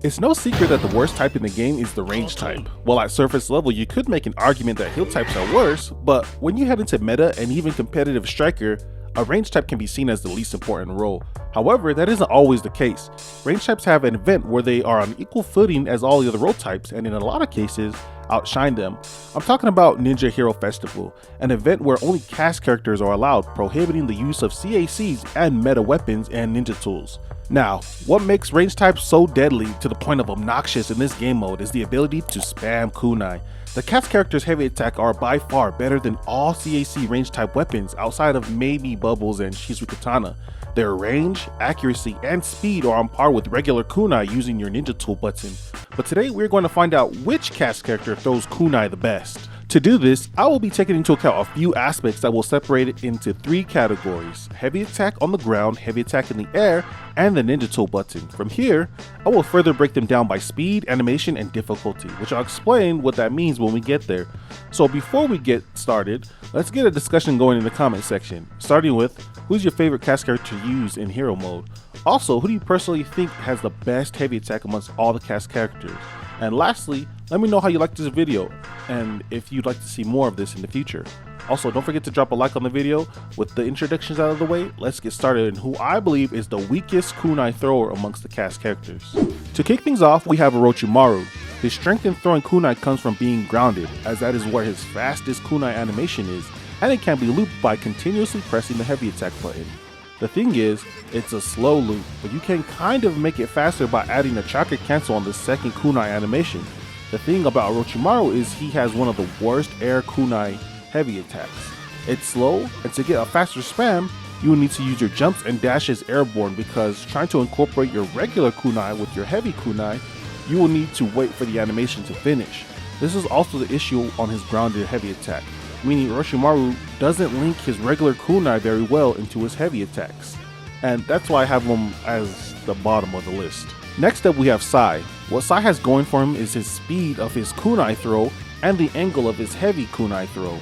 It's no secret that the worst type in the game is the range type. While at surface level you could make an argument that heal types are worse, but when you head into meta and even competitive striker, a range type can be seen as the least important role. However, that isn't always the case. Range types have an event where they are on equal footing as all the other role types, and in a lot of cases, outshine them. I'm talking about Ninja Hero Festival, an event where only cast characters are allowed, prohibiting the use of CACs and meta weapons and ninja tools. Now, what makes range types so deadly to the point of obnoxious in this game mode is the ability to spam kunai. The cast character's heavy attack are by far better than all CAC range type weapons outside of maybe Bubbles and Shizu Katana. Their range, accuracy, and speed are on par with regular kunai using your ninja tool button. But today we're going to find out which cast character throws kunai the best. To do this, I will be taking into account a few aspects that will separate it into three categories: heavy attack on the ground, heavy attack in the air, and the ninja tool button. From here, I will further break them down by speed, animation, and difficulty, which I'll explain what that means when we get there. So before we get started, let's get a discussion going in the comment section, starting with who's your favorite cast character to use in hero mode. Also, who do you personally think has the best heavy attack amongst all the cast characters? And lastly, let me know how you liked this video and if you'd like to see more of this in the future. Also, don't forget to drop a like on the video. With the introductions out of the way, let's get started in who I believe is the weakest kunai thrower amongst the cast characters. To kick things off, we have Rochimaru. His strength in throwing kunai comes from being grounded, as that is where his fastest kunai animation is, and it can be looped by continuously pressing the heavy attack button. The thing is, it's a slow loop, but you can kind of make it faster by adding a chakra cancel on the second kunai animation. The thing about Rochimaru is he has one of the worst air kunai heavy attacks. It's slow, and to get a faster spam, you will need to use your jumps and dashes airborne, because trying to incorporate your regular kunai with your heavy kunai, you will need to wait for the animation to finish. This is also the issue on his grounded heavy attack, meaning Rochimaru doesn't link his regular kunai very well into his heavy attacks, and that's why I have him as the bottom of the list. Next up we have Sai. What Sai has going for him is his speed of his kunai throw and the angle of his heavy kunai throw.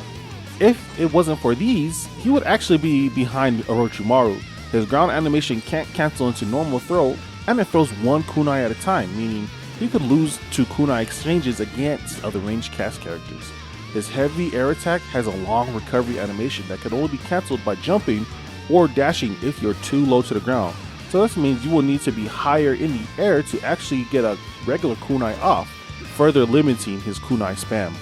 If it wasn't for these, he would actually be behind Orochimaru. His ground animation can't cancel into normal throw, and it throws one kunai at a time, meaning he could lose two kunai exchanges against other ranged cast characters. His heavy air attack has a long recovery animation that can only be cancelled by jumping or dashing if you're too low to the ground. So this means you will need to be higher in the air to actually get a regular kunai off, further limiting his kunai spam.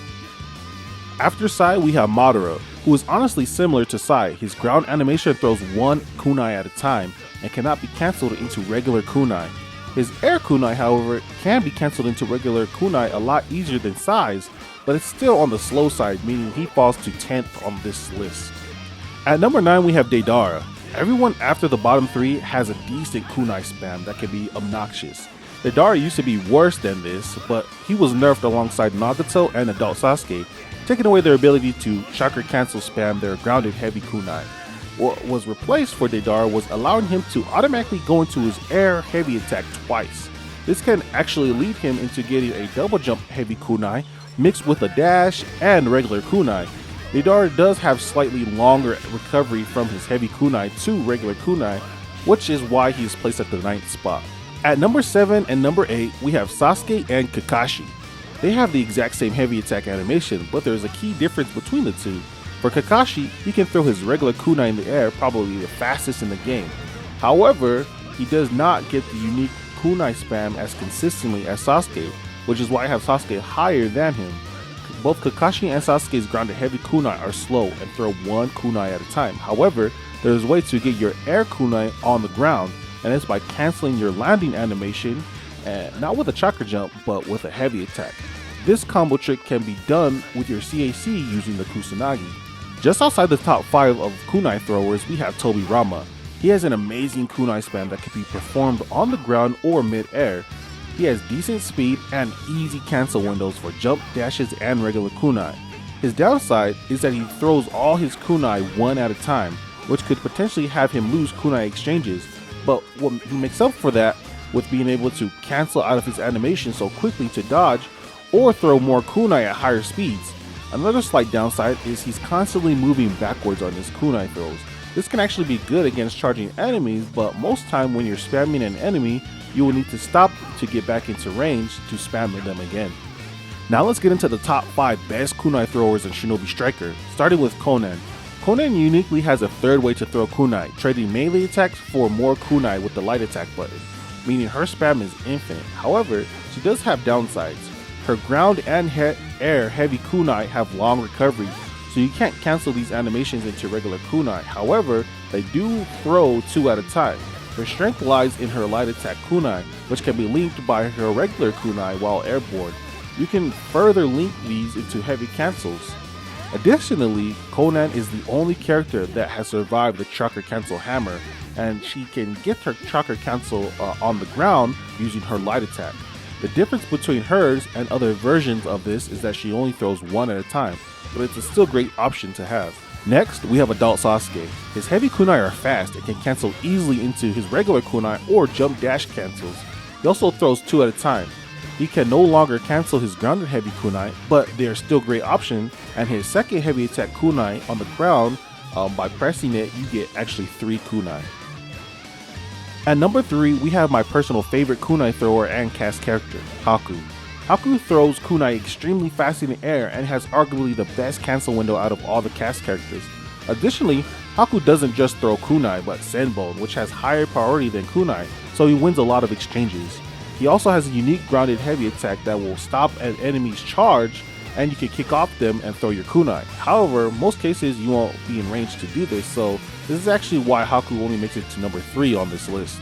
After Sai, we have Madara, who is honestly similar to Sai. His ground animation throws one kunai at a time and cannot be cancelled into regular kunai. His air kunai, however, can be cancelled into regular kunai a lot easier than Sai's, but it's still on the slow side, meaning he falls to 10th on this list. At number 9 we have Daedara. Everyone after the bottom 3 has a decent kunai spam that can be obnoxious. Daedara used to be worse than this, but he was nerfed alongside Nagato and adult Sasuke, taking away their ability to chakra cancel spam their grounded heavy kunai. What was replaced for Daedara was allowing him to automatically go into his air heavy attack twice. This can actually lead him into getting a double jump heavy kunai mixed with a dash and regular kunai. Daedara does have slightly longer recovery from his heavy kunai to regular kunai, which is why he is placed at the 9th spot. At number 7 and number 8 we have Sasuke and Kakashi. They have the exact same heavy attack animation, but there's a key difference between the two. For Kakashi, he can throw his regular kunai in the air, probably the fastest in the game. However, he does not get the unique kunai spam as consistently as Sasuke, which is why I have Sasuke higher than him. Both Kakashi and Sasuke's grounded heavy kunai are slow and throw one kunai at a time. However, there's a way to get your air kunai on the ground, and it's by canceling your landing animation, and not with a chakra jump, but with a heavy attack. This combo trick can be done with your CAC using the Kusanagi. Just outside the top 5 of kunai throwers, we have Toby Rama. He has an amazing kunai spam that can be performed on the ground or mid-air. He has decent speed and easy cancel windows for jump, dashes, and regular kunai. His downside is that he throws all his kunai one at a time, which could potentially have him lose kunai exchanges, but what he makes up for that with being able to cancel out of his animation so quickly to dodge or throw more kunai at higher speeds. Another slight downside is he's constantly moving backwards on his kunai throws. This can actually be good against charging enemies, but most time when you're spamming an enemy, you will need to stop to get back into range to spam them again. Now let's get into the top 5 best kunai throwers in Shinobi Striker, starting with Conan. Conan uniquely has a third way to throw kunai, trading melee attacks for more kunai with the light attack button, meaning her spam is infinite. However, she does have downsides. Her ground and air heavy kunai have long recovery, so you can't cancel these animations into regular kunai. However, they do throw 2 at a time. Her strength lies in her light attack kunai, which can be linked by her regular kunai while airborne. You can further link these into heavy cancels. Additionally, Conan is the only character that has survived the chakra cancel hammer, and she can get her chakra cancel on the ground using her light attack. The difference between hers and other versions of this is that she only throws 1 at a time, but it's a still great option to have. Next, we have Adult Sasuke. His heavy kunai are fast and can cancel easily into his regular kunai or jump dash cancels. He also throws 2 at a time. He can no longer cancel his grounded heavy kunai, but they are still great option, and his second heavy attack kunai on the ground, by pressing it, you get actually 3 kunai. At number 3, we have my personal favorite kunai thrower and cast character, Haku. Haku throws kunai extremely fast in the air and has arguably the best cancel window out of all the cast characters. Additionally, Haku doesn't just throw kunai but senbon, which has higher priority than kunai, so he wins a lot of exchanges. He also has a unique grounded heavy attack that will stop an enemy's charge, and you can kick off them and throw your kunai. However, most cases you won't be in range to do this, so this is actually why Haku only makes it to number 3 on this list.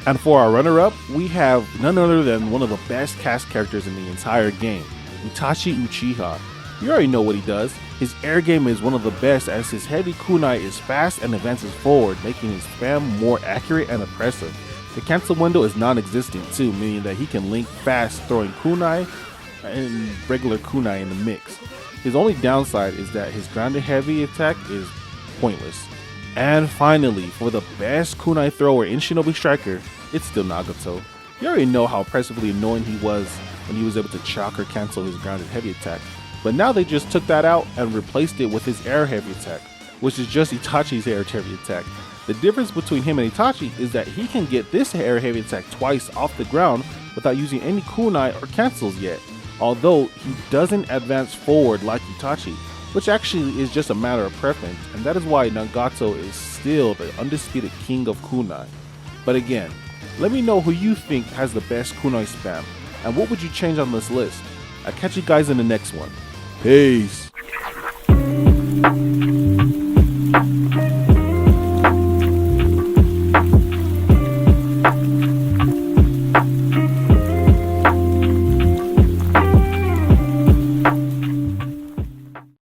And for our runner-up, we have none other than one of the best cast characters in the entire game, Natashi Uchiha. You already know what he does. His air game is one of the best, as his heavy kunai is fast and advances forward, making his spam more accurate and oppressive. The cancel window is non-existent too, meaning that he can link fast throwing kunai and regular kunai in the mix. His only downside is that his grounded heavy attack is pointless. And finally, for the best kunai thrower in Shinobi Striker, it's still Nagato. You already know how oppressively annoying he was when he was able to chakra cancel his grounded heavy attack, but now they just took that out and replaced it with his air heavy attack, which is just Itachi's air heavy attack. The difference between him and Itachi is that he can get this air heavy attack twice off the ground without using any kunai or cancels yet, although he doesn't advance forward like Itachi, which actually is just a matter of preference, and that is why Nagato is still the undisputed king of kunai. But again, let me know who you think has the best kunai spam, and what would you change on this list. I'll catch you guys in the next one. Peace!